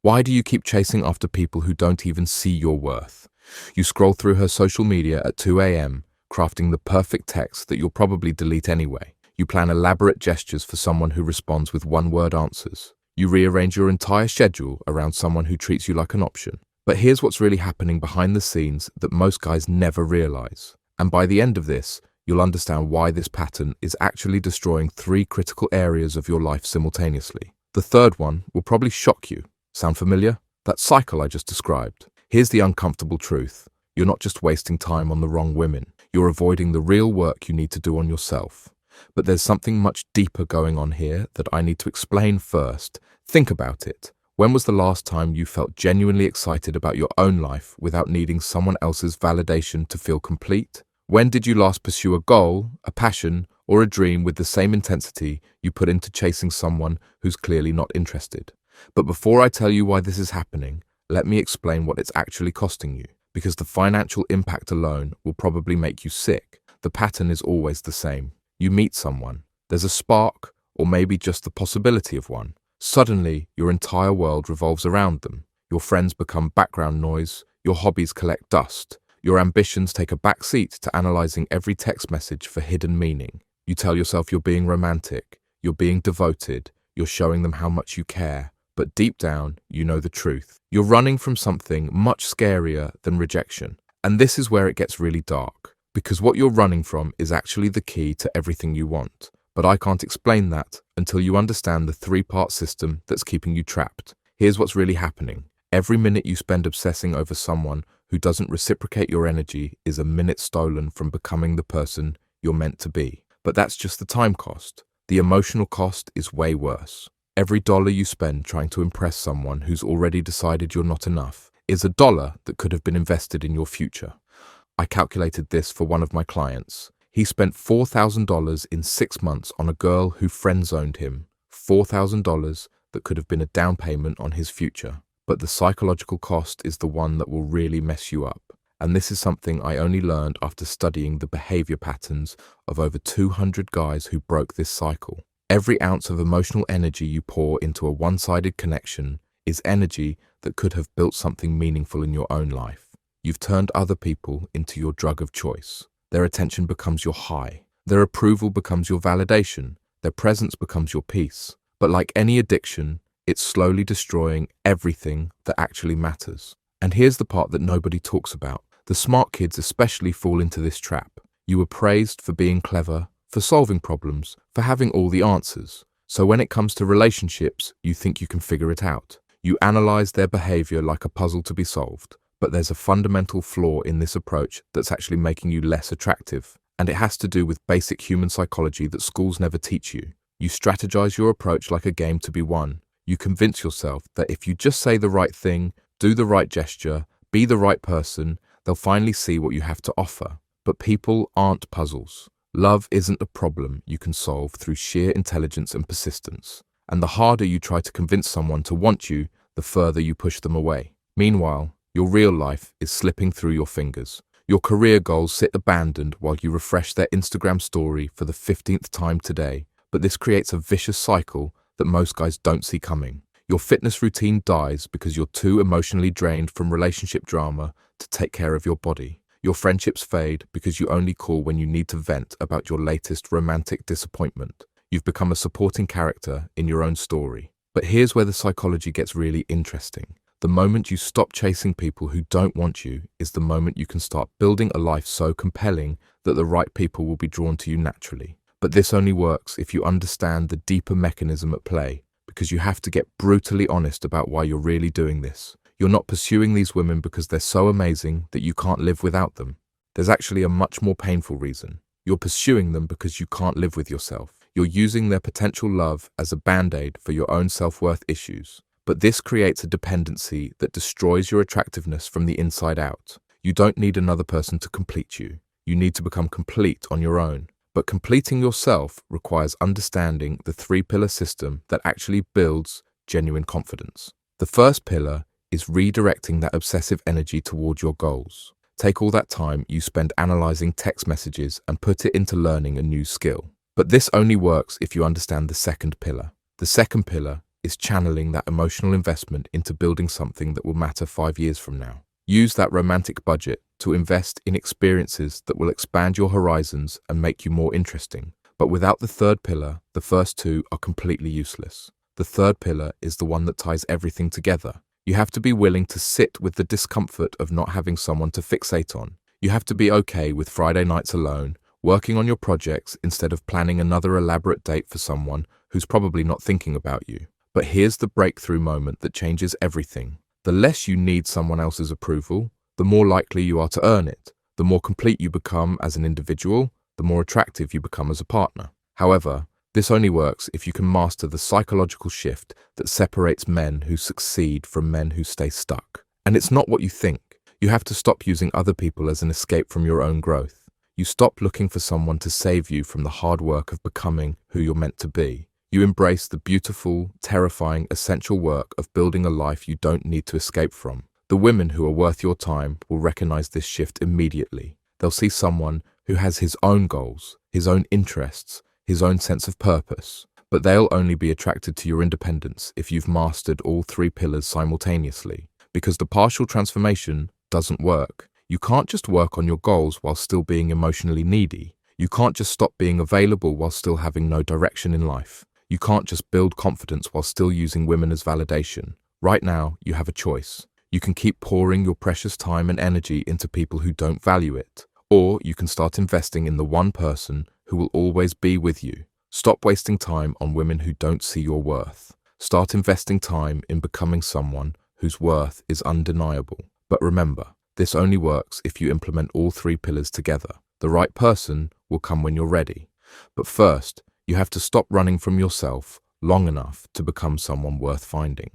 Why do you keep chasing after people who don't even see your worth? You scroll through her social media at 2 a.m., crafting the perfect text that you'll probably delete anyway. You plan elaborate gestures for someone who responds with one-word answers. You rearrange your entire schedule around someone who treats you like an option. But here's what's really happening behind the scenes that most guys never realize. And by the end of this, you'll understand why this pattern is actually destroying three critical areas of your life simultaneously. The third one will probably shock you. Sound familiar? That cycle I just described. Here's the uncomfortable truth. You're not just wasting time on the wrong women. You're avoiding the real work you need to do on yourself. But there's something much deeper going on here that I need to explain first. Think about it. When was the last time you felt genuinely excited about your own life without needing someone else's validation to feel complete? When did you last pursue a goal, a passion, or a dream with the same intensity you put into chasing someone who's clearly not interested? But before I tell you why this is happening, let me explain what it's actually costing you, because the financial impact alone will probably make you sick. The pattern is always the same. You meet someone, there's a spark, or maybe just the possibility of one. Suddenly, your entire world revolves around them. Your friends become background noise, your hobbies collect dust, your ambitions take a back seat to analyzing every text message for hidden meaning. You tell yourself you're being romantic, you're being devoted, you're showing them how much you care. But deep down, you know the truth. You're running from something much scarier than rejection. And this is where it gets really dark, because what you're running from is actually the key to everything you want. But I can't explain that until you understand the three-part system that's keeping you trapped. Here's what's really happening. Every minute you spend obsessing over someone who doesn't reciprocate your energy is a minute stolen from becoming the person you're meant to be. But that's just the time cost. The emotional cost is way worse. Every dollar you spend trying to impress someone who's already decided you're not enough is a dollar that could have been invested in your future. I calculated this for one of my clients. He spent $4,000 in 6 months on a girl who friend-zoned him. $4,000 that could have been a down payment on his future. But the psychological cost is the one that will really mess you up. And this is something I only learned after studying the behavior patterns of over 200 guys who broke this cycle. Every ounce of emotional energy you pour into a one-sided connection is energy that could have built something meaningful in your own life. You've turned other people into your drug of choice. Their attention becomes your high. Their approval becomes your validation. Their presence becomes your peace. But like any addiction, it's slowly destroying everything that actually matters. And here's the part that nobody talks about. The smart kids especially fall into this trap. You were praised for being clever, for solving problems, for having all the answers. So when it comes to relationships, you think you can figure it out. You analyze their behavior like a puzzle to be solved. But there's a fundamental flaw in this approach that's actually making you less attractive. And it has to do with basic human psychology that schools never teach you. You strategize your approach like a game to be won. You convince yourself that if you just say the right thing, do the right gesture, be the right person, they'll finally see what you have to offer. But people aren't puzzles. Love isn't a problem you can solve through sheer intelligence and persistence. And the harder you try to convince someone to want you, the further you push them away. Meanwhile, your real life is slipping through your fingers. Your career goals sit abandoned while you refresh their Instagram story for the 15th time today. But this creates a vicious cycle that most guys don't see coming. Your fitness routine dies because you're too emotionally drained from relationship drama to take care of your body. Your friendships fade because you only call when you need to vent about your latest romantic disappointment. You've become a supporting character in your own story. But here's where the psychology gets really interesting. The moment you stop chasing people who don't want you is the moment you can start building a life so compelling that the right people will be drawn to you naturally. But this only works if you understand the deeper mechanism at play, because you have to get brutally honest about why you're really doing this. You're not pursuing these women because they're so amazing that you can't live without them. There's actually a much more painful reason. You're pursuing them because you can't live with yourself. You're using their potential love as a band-aid for your own self-worth issues. But this creates a dependency that destroys your attractiveness from the inside out. You don't need another person to complete you. You need to become complete on your own. But completing yourself requires understanding the three-pillar system that actually builds genuine confidence. The first pillar is redirecting that obsessive energy toward your goals. Take all that time you spend analyzing text messages and put it into learning a new skill. But this only works if you understand the second pillar. The second pillar is channeling that emotional investment into building something that will matter 5 years from now. Use that romantic budget to invest in experiences that will expand your horizons and make you more interesting. But without the third pillar, the first two are completely useless. The third pillar is the one that ties everything together. You have to be willing to sit with the discomfort of not having someone to fixate on. You have to be okay with Friday nights alone, working on your projects instead of planning another elaborate date for someone who's probably not thinking about you. But here's the breakthrough moment that changes everything. The less you need someone else's approval, the more likely you are to earn it. The more complete you become as an individual, the more attractive you become as a partner. However, this only works if you can master the psychological shift that separates men who succeed from men who stay stuck. And it's not what you think. You have to stop using other people as an escape from your own growth. You stop looking for someone to save you from the hard work of becoming who you're meant to be. You embrace the beautiful, terrifying, essential work of building a life you don't need to escape from. The women who are worth your time will recognize this shift immediately. They'll see someone who has his own goals, his own interests, his own sense of purpose. But they'll only be attracted to your independence if you've mastered all three pillars simultaneously. Because the partial transformation doesn't work. You can't just work on your goals while still being emotionally needy. You can't just stop being available while still having no direction in life. You can't just build confidence while still using women as validation. Right now, you have a choice. You can keep pouring your precious time and energy into people who don't value it. Or you can start investing in the one person who will always be with you. Stop wasting time on women who don't see your worth. Start investing time in becoming someone whose worth is undeniable. But remember, this only works if you implement all three pillars together. The right person will come when you're ready. But first, you have to stop running from yourself long enough to become someone worth finding.